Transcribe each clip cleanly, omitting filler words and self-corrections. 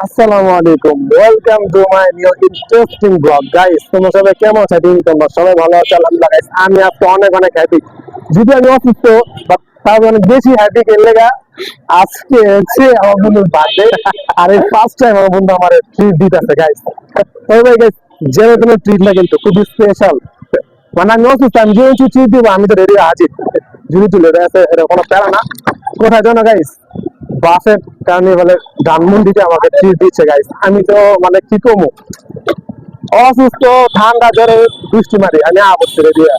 আসসালামু আলাইকুম, welcome to my new interesting blog. Guys, তোমরা সবাই কেমন আছো? তোমরা সবাই ভালো আছো? আলহামদুলিল্লাহ। গাইস, আমি আজকে অনেক অনেক হ্যাপি। যদি আমি অসুস্থ, তার অনেক বেশি হ্যাপি কে লেগা আজকে হচ্ছে আমার বন্ধুর বার্থডে। আর এই ফার্স্ট টাইম আমার বন্ধু আমার ট্রিট দিতেছে। গাইস, তবে গাইস, যে কোনো ট্রিট না কিন্তু খুবই স্পেশাল। মানে আমি অসুস্থ, আমি যে ট্রিট দিব আমি তো রেডি আছি। যদি তুলে দেয় এটা কোনো প্যারা না। কোথায় জানো গাইস? বাসের কার্নিভালে ধানমন্ডিতে আমাকে ট্রিট দিচ্ছে। গাইস, আমি তো মানে কি কমু, অসুস্থ, ঠান্ডা জ্বরে বৃষ্টি মারি আমি আবদ্ধ দিয়ে,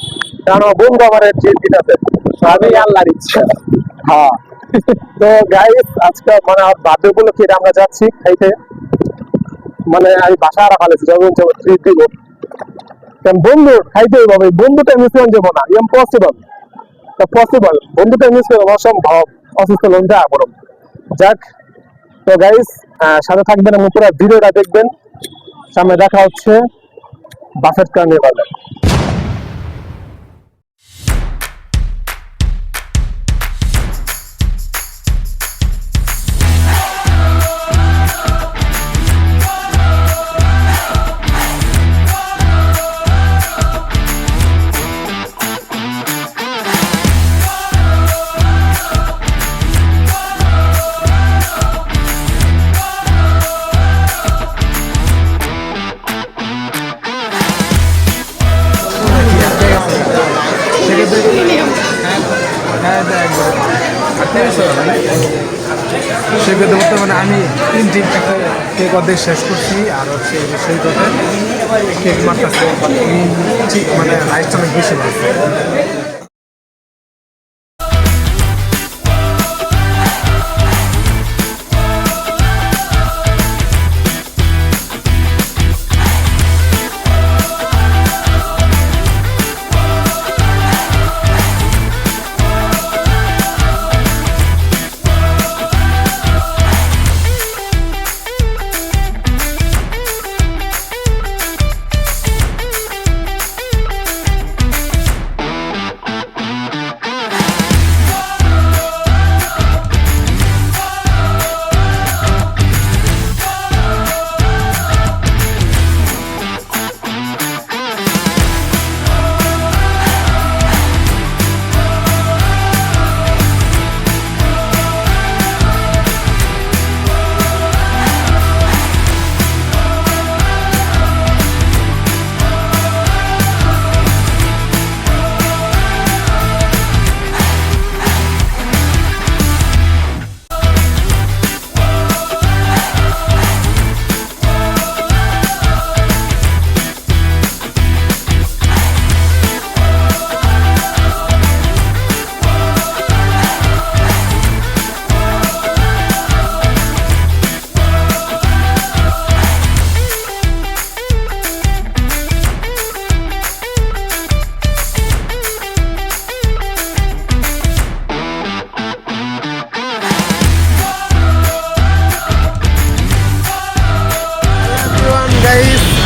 কারণ আমার বন্ধু আমার ট্রিট দিতেছে। আমি আল্লাহর ইচ্ছা। হ্যাঁ। তো গাইস, আজকে মানে আমার বার্থডে উপলক্ষে আমরা যাচ্ছি খাইতে। মানে আমি বাসা আর ফেলেছি যখন ট্রিট দিব, কারণ বন্ধু খাইতে হবে, বন্ধুটা মিস করে যাবো না, ইম্পসিবল। পসিবল বন্ধুটা মিস করে অসম্ভব। অসুস্থ লোক যা করো, যাক। তো গাইস, সাথে থাকবেন এবং পুরো ভিডিওটা দেখবেন। সামনে দেখা হচ্ছে বাফেট কার্নিভালে। সেক্ষেত্রে বর্তমানে আমি তিনটি কেক অর্ধেক শেষ করছি, আর হচ্ছে সেই কথা কেক মারতেছে মানে লাইটটা অনেক বেশি লাগছে।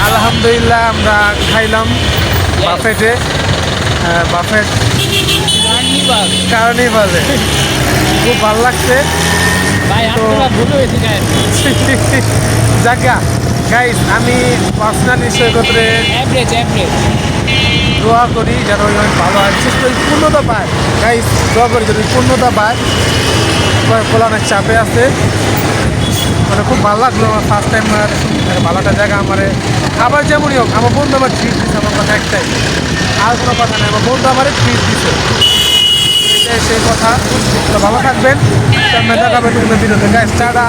আলহামদুলিল্লাহ, আমরা খাইলাম বাফেটে, বাফেট কার্নিভালে। খুব ভালো লাগছে। জায়গা গাইস, আমি পার্সোনালি সৈকতে দোয়া করি যেন ভালো হয়, বিশেষ করে পূর্ণতা পায়। গাইস, দোয়া করি যদি পূর্ণতা পায়। খোলা অনেক চাপে আছে, মানে খুব ভালো লাগলো। আমার ফার্স্ট টাইম ভালো একটা জায়গা। আমার আবার যেমনই হোক, আমার বন্ধু আমার ট্রিট দিচ্ছে, আমার কথা একটাই, আর কোনো কথা নেই। আমার বন্ধু আমার ট্রিট দিচ্ছে, এটাই সেই কথা। তো ভালো থাকবেন, দেখা হবে বিভিন্ন ভিডিওতে। Guys, tata.